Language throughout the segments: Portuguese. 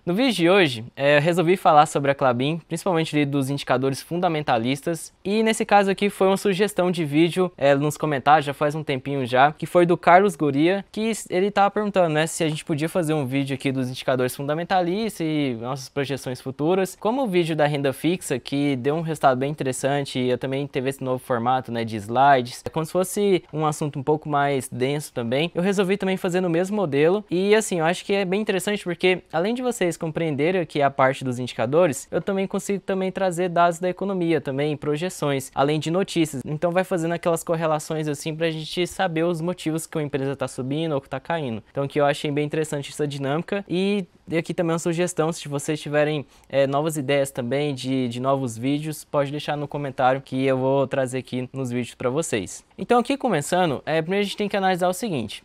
No vídeo de hoje, eu resolvi falar sobre a Klabin, principalmente ali dos indicadores fundamentalistas, e nesse caso aqui foi uma sugestão de vídeo nos comentários, já faz um tempinho já, que foi do Carlos Guria, que ele tava perguntando, né, se a gente podia fazer um vídeo aqui dos indicadores fundamentalistas e nossas projeções futuras. Como o vídeo da renda fixa, que deu um resultado bem interessante, e eu também teve esse novo formato, né, de slides, é como se fosse um assunto um pouco mais denso também, eu resolvi também fazer no mesmo modelo, e assim, eu acho que é bem interessante porque, além de vocês compreenderem aqui a parte dos indicadores, eu também consigo também trazer dados da economia, também projeções, além de notícias. Então vai fazendo aquelas correlações assim pra gente saber os motivos que uma empresa está subindo ou que está caindo. Então aqui eu achei bem interessante essa dinâmica e aqui também uma sugestão, se vocês tiverem novas ideias também de novos vídeos, pode deixar no comentário que eu vou trazer aqui nos vídeos para vocês. Então aqui começando, primeiro a gente tem que analisar o seguinte,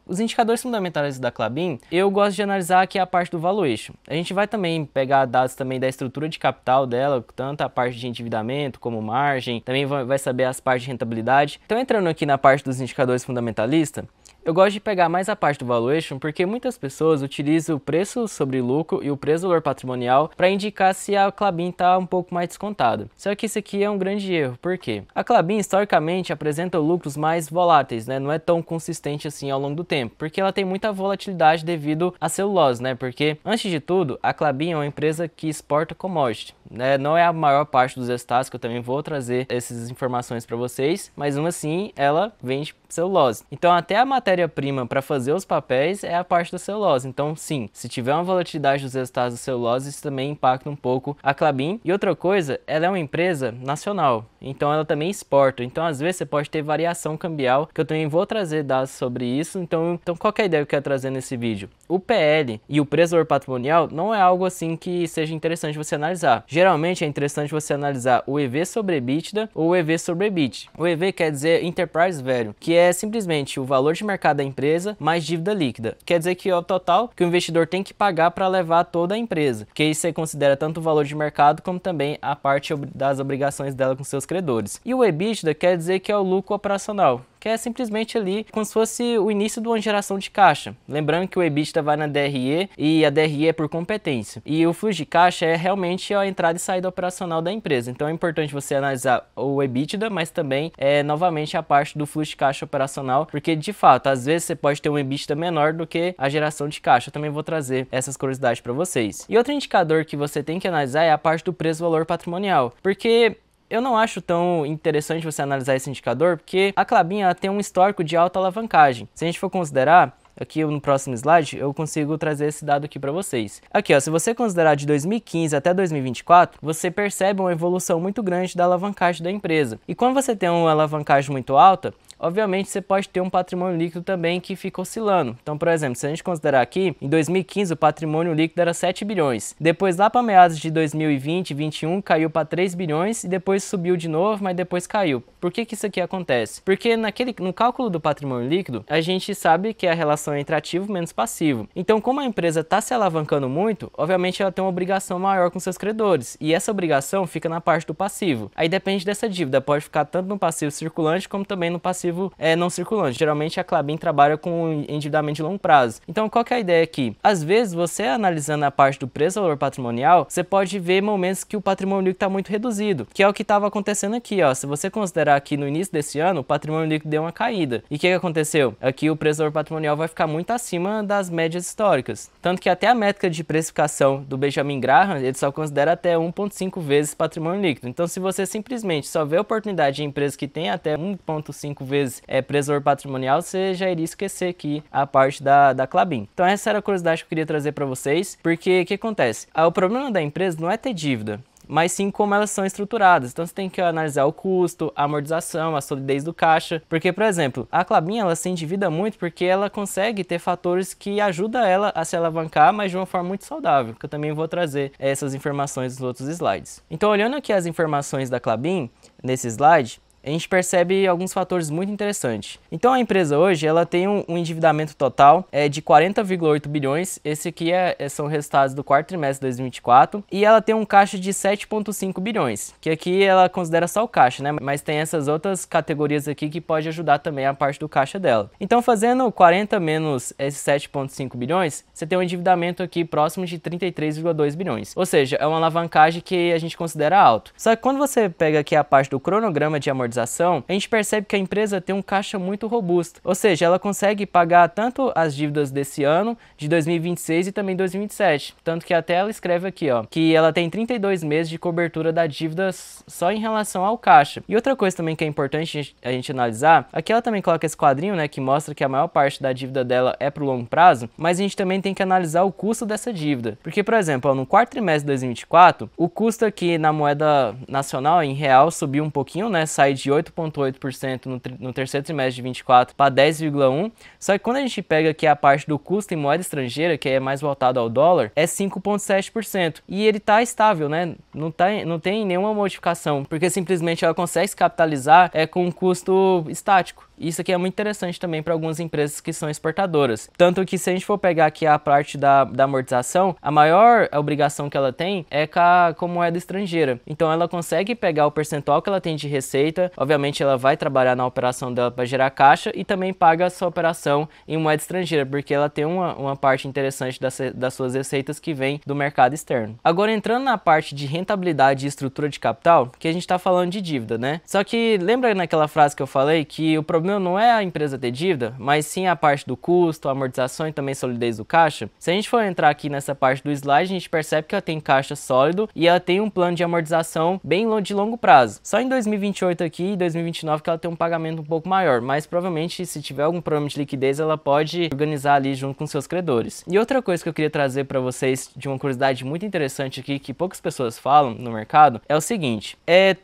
os indicadores fundamentais da Klabin, eu gosto de analisar aqui a parte do valuation. A gente vai também pegar dados também da estrutura de capital dela, tanto a parte de endividamento como margem, também vai saber as partes de rentabilidade. Então entrando aqui na parte dos indicadores fundamentalistas, eu gosto de pegar mais a parte do valuation porque muitas pessoas utilizam o preço sobre lucro e o preço valor patrimonial para indicar se a Klabin está um pouco mais descontada. Só que isso aqui é um grande erro, por quê? A Klabin historicamente apresenta lucros mais voláteis, né? Não é tão consistente assim ao longo do tempo, porque ela tem muita volatilidade devido à celulose, né? Porque, antes de tudo, a Klabin é uma empresa que exporta commodity, né? Não é a maior parte dos resultados, que eu também vou trazer essas informações para vocês, mas mesmo assim ela vende celulose. Então até a matéria-prima para fazer os papéis é a parte da celulose. Então sim, se tiver uma volatilidade dos resultados da celulose, isso também impacta um pouco a Klabin. E outra coisa, ela é uma empresa nacional, então ela também exporta. Então às vezes você pode ter variação cambial, que eu também vou trazer dados sobre isso. Então qual que é a ideia que eu quero trazer nesse vídeo? O PL e o preço valor patrimonial não é algo assim que seja interessante você analisar. Geralmente é interessante você analisar o EV sobre EBITDA ou o EV sobre EBIT. O EV quer dizer Enterprise Value, que é simplesmente o valor de mercado da empresa mais dívida líquida. Quer dizer que é o total que o investidor tem que pagar para levar toda a empresa, que aí você considera tanto o valor de mercado como também a parte das obrigações dela com seus credores. E o EBITDA quer dizer que é o lucro operacional, que é simplesmente ali como se fosse o início de uma geração de caixa. Lembrando que o EBITDA vai na DRE e a DRE é por competência. E o fluxo de caixa é realmente a entrada e saída operacional da empresa. Então é importante você analisar o EBITDA, mas também novamente a parte do fluxo de caixa operacional, porque de fato, às vezes você pode ter um EBITDA menor do que a geração de caixa. Eu também vou trazer essas curiosidades para vocês. E outro indicador que você tem que analisar é a parte do preço-valor patrimonial, porque eu não acho tão interessante você analisar esse indicador, porque a Klabin tem um histórico de alta alavancagem. Se a gente for considerar, aqui no próximo slide, eu consigo trazer esse dado aqui para vocês. Aqui, ó, se você considerar de 2015 até 2024, você percebe uma evolução muito grande da alavancagem da empresa. E quando você tem uma alavancagem muito alta, obviamente você pode ter um patrimônio líquido também que fica oscilando. Então, por exemplo, se a gente considerar aqui, em 2015 o patrimônio líquido era 7 bilhões. Depois, lá para meados de 2020 e 2021, caiu para 3 bilhões e depois subiu de novo, mas depois caiu. Por que isso aqui acontece? Porque no cálculo do patrimônio líquido, a gente sabe que é a relação entre ativo menos passivo. Então, como a empresa está se alavancando muito, obviamente ela tem uma obrigação maior com seus credores. E essa obrigação fica na parte do passivo. Aí depende dessa dívida, pode ficar tanto no passivo circulante como também no passivo não circulante. Geralmente a Klabin trabalha com endividamento de longo prazo. Então qual que é a ideia aqui? Às vezes você analisando a parte do preço valor patrimonial, você pode ver momentos que o patrimônio líquido está muito reduzido, que é o que estava acontecendo aqui, ó. Se você considerar aqui no início desse ano, o patrimônio líquido deu uma caída. E o que aconteceu? Aqui o preço valor patrimonial vai ficar muito acima das médias históricas. Tanto que até a métrica de precificação do Benjamin Graham, ele só considera até 1,5 vezes patrimônio líquido. Então se você simplesmente só vê a oportunidade em empresas que tem até 1,5 vezes preço valor patrimonial, você já iria esquecer aqui a parte da Klabin. Então essa era a curiosidade que eu queria trazer para vocês, porque o que acontece? O problema da empresa não é ter dívida, mas sim como elas são estruturadas. Então você tem que analisar o custo, a amortização, a solidez do caixa, porque, por exemplo, a Klabin ela se endivida muito porque ela consegue ter fatores que ajudam ela a se alavancar, mas de uma forma muito saudável, que eu também vou trazer essas informações nos outros slides. Então, olhando aqui as informações da Klabin, nesse slide, a gente percebe alguns fatores muito interessantes. Então a empresa hoje ela tem um endividamento total de 40,8 bilhões, esse aqui são resultados do quarto trimestre de 2024, e ela tem um caixa de 7,5 bilhões, que aqui ela considera só o caixa, né? Mas tem essas outras categorias aqui que pode ajudar também a parte do caixa dela. Então fazendo 40 menos esses 7,5 bilhões, você tem um endividamento aqui próximo de 33,2 bilhões, ou seja, é uma alavancagem que a gente considera alto. Só que quando você pega aqui a parte do cronograma de amortização, a gente percebe que a empresa tem um caixa muito robusto, ou seja, ela consegue pagar tanto as dívidas desse ano, de 2026 e também 2027, tanto que até ela escreve aqui, ó, que ela tem 32 meses de cobertura da dívida só em relação ao caixa. E outra coisa também que é importante a gente analisar, aqui ela também coloca esse quadrinho, né, que mostra que a maior parte da dívida dela é pro longo prazo, mas a gente também tem que analisar o custo dessa dívida, porque, por exemplo, ó, no quarto trimestre de 2024, o custo aqui na moeda nacional, em real, subiu um pouquinho, né, sai de 8,8% no terceiro trimestre de 24 para 10,1%, só que quando a gente pega aqui a parte do custo em moeda estrangeira, que é mais voltado ao dólar, é 5,7%, e ele tá estável, né, não tem nenhuma modificação, porque simplesmente ela consegue se capitalizar com um custo estático. Isso aqui é muito interessante também para algumas empresas que são exportadoras. Tanto que se a gente for pegar aqui a parte da amortização, a maior obrigação que ela tem é com moeda estrangeira. Então ela consegue pegar o percentual que ela tem de receita, obviamente ela vai trabalhar na operação dela para gerar caixa e também paga a sua operação em moeda estrangeira, porque ela tem uma parte interessante das suas receitas que vem do mercado externo. Agora entrando na parte de rentabilidade e estrutura de capital, que a gente está falando de dívida, né? Só que lembra naquela frase que eu falei que o problema não é a empresa ter dívida, mas sim a parte do custo, a amortização e também solidez do caixa? Se a gente for entrar aqui nessa parte do slide, a gente percebe que ela tem caixa sólido e ela tem um plano de amortização bem de longo prazo. Só em 2028 aqui e 2029 que ela tem um pagamento um pouco maior, mas provavelmente se tiver algum problema de liquidez, ela pode organizar ali junto com seus credores. E outra coisa que eu queria trazer para vocês de uma curiosidade muito interessante aqui, que poucas pessoas falam no mercado, é o seguinte: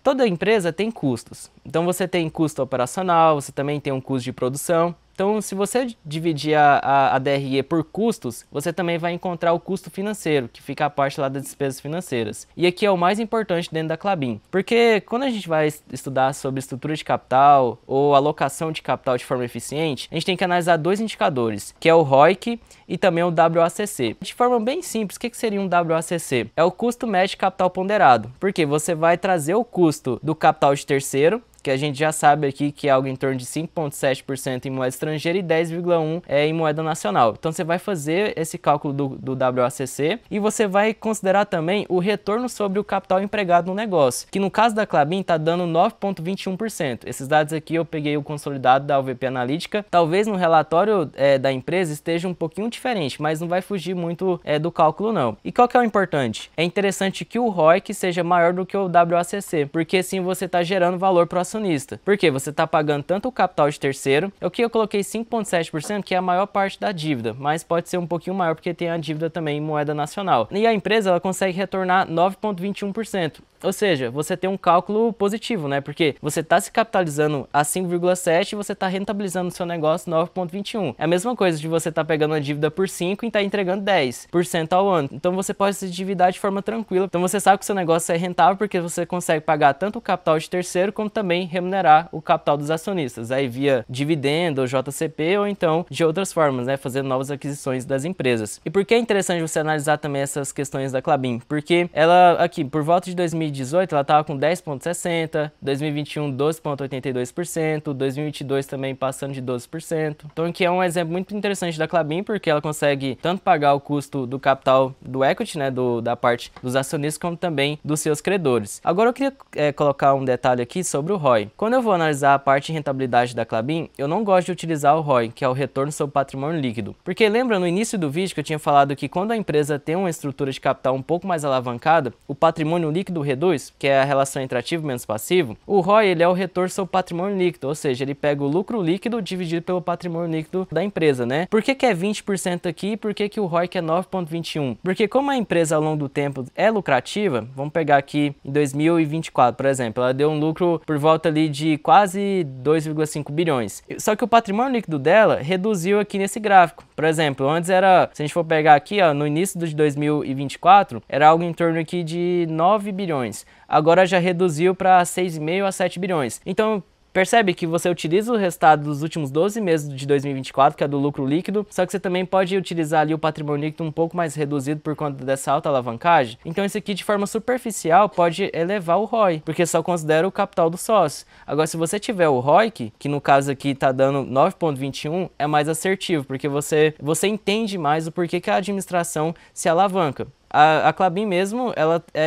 toda empresa tem custos. Então você tem custo operacional, você também tem um custo de produção. Então, se você dividir a DRE por custos, você também vai encontrar o custo financeiro, que fica a parte lá das despesas financeiras. E aqui é o mais importante dentro da Klabin, porque quando a gente vai estudar sobre estrutura de capital ou alocação de capital de forma eficiente, a gente tem que analisar dois indicadores, que é o ROIC e também o WACC. De forma bem simples, o que seria um WACC? É o custo médio de capital ponderado, porque você vai trazer o custo do capital de terceiro, que a gente já sabe aqui que é algo em torno de 5,7% em moeda estrangeira e 10,1% em moeda nacional. Então você vai fazer esse cálculo do WACC e você vai considerar também o retorno sobre o capital empregado no negócio, que no caso da Klabin está dando 9,21%. Esses dados aqui eu peguei o consolidado da UVP Analítica. Talvez no relatório da empresa esteja um pouquinho diferente, mas não vai fugir muito do cálculo não. E qual que é o importante? É interessante que o ROIC seja maior do que o WACC, porque assim você está gerando valor para o acionista. Porque você está pagando tanto o capital de terceiro, é o que eu coloquei 5,7%, que é a maior parte da dívida, mas pode ser um pouquinho maior porque tem a dívida também em moeda nacional. E a empresa ela consegue retornar 9,21%. Ou seja, você tem um cálculo positivo, né? Porque você está se capitalizando a 5,7 e você está rentabilizando o seu negócio 9,21. É a mesma coisa de você estar pegando a dívida por 5 e estar entregando 10% ao ano. Então você pode se endividar de forma tranquila. Então você sabe que o seu negócio é rentável porque você consegue pagar tanto o capital de terceiro como também remunerar o capital dos acionistas, aí via dividendo, ou JCP, ou então de outras formas, né? Fazendo novas aquisições das empresas. E por que é interessante você analisar também essas questões da Klabin? Porque ela aqui, por volta de 2018, ela estava com 10,60%, 2021 12,82%, 2022 também passando de 12%. Então aqui é um exemplo muito interessante da Klabin, porque ela consegue tanto pagar o custo do capital do equity, né, da parte dos acionistas, como também dos seus credores. Agora eu queria colocar um detalhe aqui sobre o ROI. Quando eu vou analisar a parte de rentabilidade da Klabin, eu não gosto de utilizar o ROI, que é o retorno sobre patrimônio líquido. Porque lembra no início do vídeo que eu tinha falado que quando a empresa tem uma estrutura de capital um pouco mais alavancada, o patrimônio líquido reduz, que é a relação entre ativo menos passivo. O ROI ele é o retorno sobre patrimônio líquido, ou seja, ele pega o lucro líquido dividido pelo patrimônio líquido da empresa, né? Por que é 20% aqui e por que o ROI é 9,21%? Porque como a empresa ao longo do tempo é lucrativa, vamos pegar aqui em 2024, por exemplo, ela deu um lucro por volta ali de quase 2,5 bilhões. Só que o patrimônio líquido dela reduziu aqui nesse gráfico. Por exemplo, antes era, se a gente for pegar aqui, ó, no início de 2024, era algo em torno aqui de 9 bilhões. Agora já reduziu para 6,5 a 7 bilhões. Então, percebe que você utiliza o resultado dos últimos 12 meses de 2024, que é do lucro líquido, só que você também pode utilizar ali o patrimônio líquido um pouco mais reduzido por conta dessa alta alavancagem. Então isso aqui de forma superficial pode elevar o ROI, porque só considera o capital do sócio. Agora se você tiver o ROIC, que no caso aqui está dando 9,21, é mais assertivo, porque você entende mais o porquê que a administração se alavanca. A Klabin mesmo,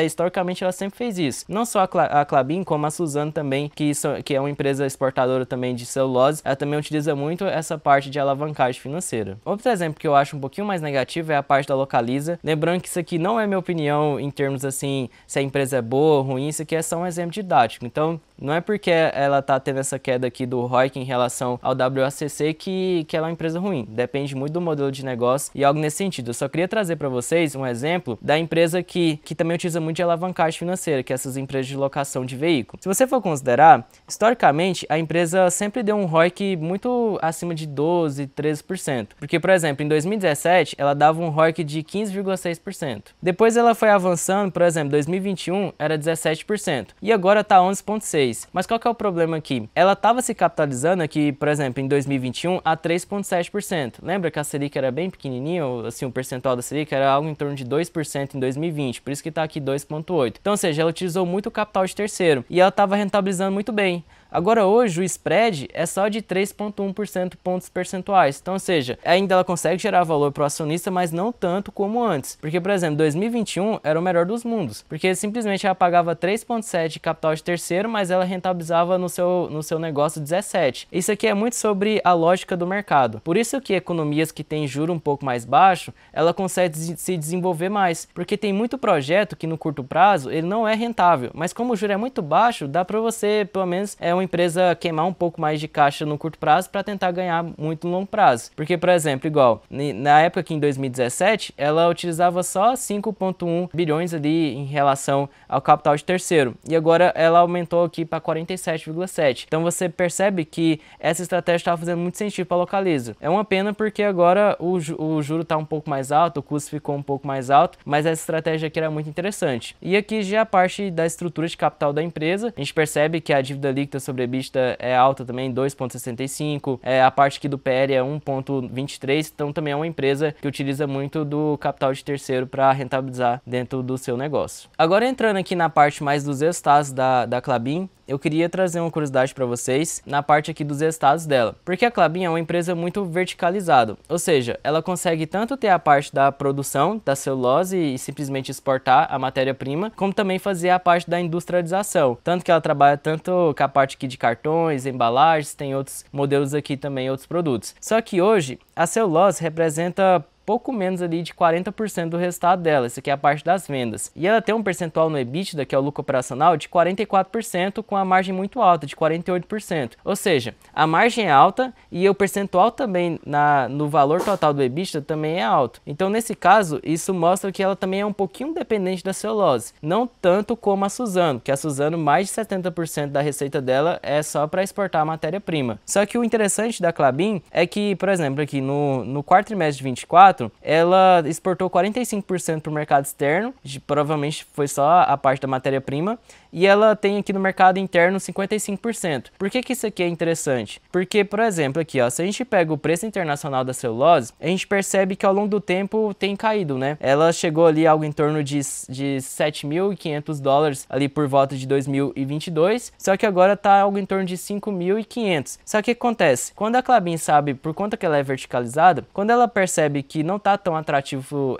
historicamente ela sempre fez isso. Não só a Klabin, como a Suzano também, que é uma empresa exportadora também de celulose, ela também utiliza muito essa parte de alavancagem financeira. Outro exemplo que eu acho um pouquinho mais negativo é a parte da Localiza. Lembrando que isso aqui não é minha opinião em termos assim, se a empresa é boa ou ruim, isso aqui é só um exemplo didático. Então, não é porque ela tá tendo essa queda aqui do ROIC em relação ao WACC que ela é uma empresa ruim. Depende muito do modelo de negócio e algo nesse sentido. Eu só queria trazer para vocês um exemplo da empresa que também utiliza muito de alavancagem financeira, que é essas empresas de locação de veículo. Se você for considerar, historicamente, a empresa sempre deu um ROIC muito acima de 12%, 13%. Porque, por exemplo, em 2017, ela dava um ROIC de 15,6%. Depois ela foi avançando, por exemplo, em 2021 era 17%. E agora está 11,6%. Mas qual que é o problema aqui? Ela estava se capitalizando aqui, por exemplo, em 2021 a 3,7%. Lembra que a Selic era bem pequenininho, assim, o percentual da Selic era algo em torno de 2% em 2020, por isso que está aqui 2,8%. Então, ou seja, ela utilizou muito capital de terceiro e ela estava rentabilizando muito bem. Agora hoje o spread é só de 3,1% pontos percentuais. Então, ou seja, ainda ela consegue gerar valor para o acionista, mas não tanto como antes. Porque, por exemplo, 2021 era o melhor dos mundos. Porque simplesmente ela pagava 3,7% de capital de terceiro, mas ela rentabilizava no seu negócio 17%. Isso aqui é muito sobre a lógica do mercado. Por isso que economias que têm juro um pouco mais baixo, ela consegue se desenvolver mais. Porque tem muito projeto que no curto prazo ele não é rentável. Mas como o juro é muito baixo, dá para você, pelo menos, uma empresa queimar um pouco mais de caixa no curto prazo para tentar ganhar muito no longo prazo. Porque, por exemplo, igual, na época que em 2017, ela utilizava só 5,1 bilhões ali em relação ao capital de terceiro. E agora ela aumentou aqui para 47,7. Então você percebe que essa estratégia estava fazendo muito sentido para a Localiza. É uma pena porque agora o juro está um pouco mais alto, o custo ficou um pouco mais alto, mas essa estratégia aqui era muito interessante. E aqui já a parte da estrutura de capital da empresa, a gente percebe que a dívida líquida sobre EBITDA é alta também, 2,65, a parte aqui do PL é 1,23, então também é uma empresa que utiliza muito do capital de terceiro para rentabilizar dentro do seu negócio. Agora entrando aqui na parte mais dos resultados da Klabin, eu queria trazer uma curiosidade para vocês na parte aqui dos resultados dela. Porque a Klabin é uma empresa muito verticalizada, ou seja, ela consegue tanto ter a parte da produção da celulose e simplesmente exportar a matéria-prima, como também fazer a parte da industrialização. Tanto que ela trabalha tanto com a parte aqui de cartões, embalagens, tem outros modelos aqui também, outros produtos. Só que hoje a celulose representa pouco menos ali de 40% do resultado dela, isso aqui é a parte das vendas. E ela tem um percentual no EBITDA, que é o lucro operacional, de 44%, com a margem muito alta, de 48%. Ou seja, a margem é alta e o percentual também no valor total do EBITDA também é alto. Então, nesse caso, isso mostra que ela também é um pouquinho dependente da celulose. Não tanto como a Suzano, que a Suzano, mais de 70% da receita dela é só para exportar a matéria-prima. Só que o interessante da Klabin é que, por exemplo, aqui no quarto trimestre de 24, ela exportou 45% para o mercado externo, provavelmente foi só a parte da matéria-prima, e ela tem aqui no mercado interno 55%. Por que isso aqui é interessante? Porque, por exemplo, aqui, ó, se a gente pega o preço internacional da celulose, a gente percebe que ao longo do tempo tem caído, né? Ela chegou ali algo em torno de 7.500 dólares ali por volta de 2022, só que agora tá algo em torno de 5.500. Só que o que acontece? Quando a Klabin sabe, por conta que ela é verticalizada, quando ela percebe que não tá tão atrativo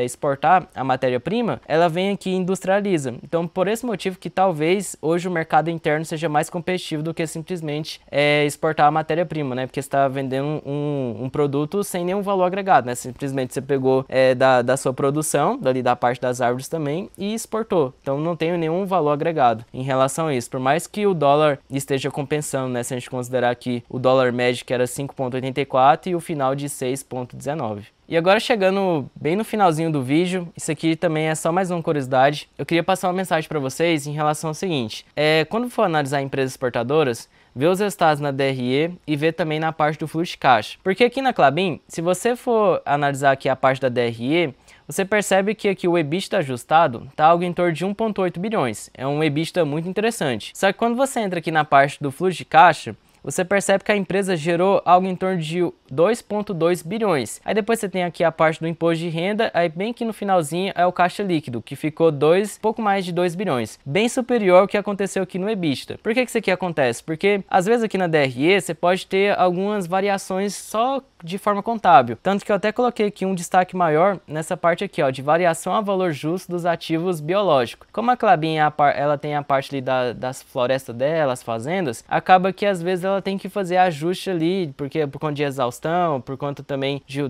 exportar a matéria-prima, ela vem aqui e industrializa. Então, por esse motivo que talvez hoje o mercado interno seja mais competitivo do que simplesmente exportar a matéria-prima, né? Porque você está vendendo um produto sem nenhum valor agregado, né? Simplesmente você pegou da sua produção, dali da parte das árvores também, e exportou. Então não tem nenhum valor agregado em relação a isso. Por mais que o dólar esteja compensando, né? Se a gente considerar que o dólar médio que era 5,84 e o final de 6,19. E agora chegando bem no finalzinho do vídeo, isso aqui também é só mais uma curiosidade, eu queria passar uma mensagem para vocês em relação ao seguinte, quando for analisar empresas exportadoras, vê os resultados na DRE e vê também na parte do fluxo de caixa. Porque aqui na Klabin, se você for analisar aqui a parte da DRE, você percebe que aqui o EBITDA ajustado está algo em torno de 1,8 bilhões. É um EBITDA muito interessante. Só que quando você entra aqui na parte do fluxo de caixa, você percebe que a empresa gerou algo em torno de 2,2 bilhões. Aí depois você tem aqui a parte do imposto de renda, aí bem que no finalzinho é o caixa líquido, que ficou pouco mais de 2 bilhões. Bem superior ao que aconteceu aqui no EBITDA. Por que isso aqui acontece? Porque às vezes aqui na DRE você pode ter algumas variações só de forma contábil. Tanto que eu até coloquei aqui um destaque maior nessa parte aqui, ó, de variação a valor justo dos ativos biológicos. Como a Klabin ela tem a parte ali das florestas dela, as fazendas, acaba que às vezes ela tem que fazer ajuste ali, porque por conta de exaustão, por conta também de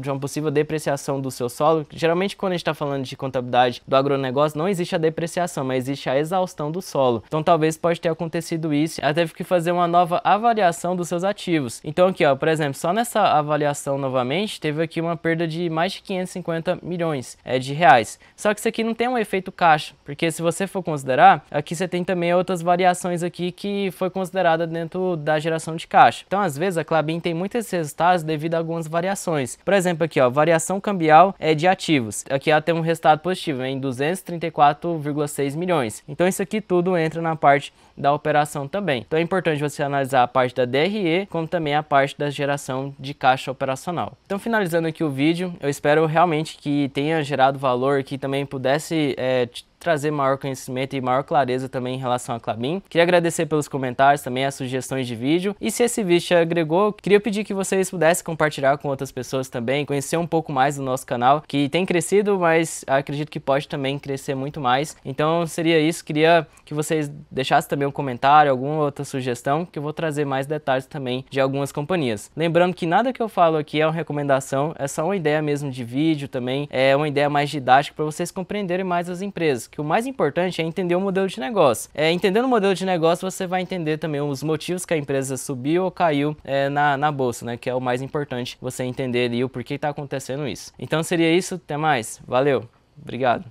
uma possível depreciação do seu solo. Geralmente quando a gente está falando de contabilidade do agronegócio, não existe a depreciação, mas existe a exaustão do solo. Então talvez pode ter acontecido isso, ela teve que fazer uma nova avaliação dos seus ativos. Então aqui, ó, por exemplo, só nessa avaliação novamente, teve aqui uma perda de mais de 550 milhões de reais. Só que isso aqui não tem um efeito caixa, porque se você for considerar, aqui você tem também outras variações aqui que foi considerada dentro da geração de caixa. Então, às vezes, a Klabin tem muitos resultados devido a algumas variações. Por exemplo, aqui, ó, variação cambial de ativos. Aqui ela tem um resultado positivo em 234,6 milhões. Então, isso aqui tudo entra na parte da operação também. Então, é importante você analisar a parte da DRE, como também a parte da geração de caixa operacional. Então, finalizando aqui o vídeo, eu espero realmente que tenha gerado valor, que também pudesse trazer maior conhecimento e maior clareza também em relação à Klabin. Queria agradecer pelos comentários, também as sugestões de vídeo. E se esse vídeo te agregou, queria pedir que vocês pudessem compartilhar com outras pessoas também, conhecer um pouco mais do nosso canal, que tem crescido, mas acredito que pode também crescer muito mais. Então seria isso, queria que vocês deixassem também um comentário, alguma outra sugestão, que eu vou trazer mais detalhes também de algumas companhias. Lembrando que nada que eu falo aqui é uma recomendação, é só uma ideia mesmo de vídeo também, é uma ideia mais didática para vocês compreenderem mais as empresas. Que o mais importante é entender o modelo de negócio. Entendendo o modelo de negócio, você vai entender também os motivos que a empresa subiu ou caiu na bolsa, né? Que é o mais importante, você entender ali o porquê está acontecendo isso. Então seria isso, até mais. Valeu, obrigado.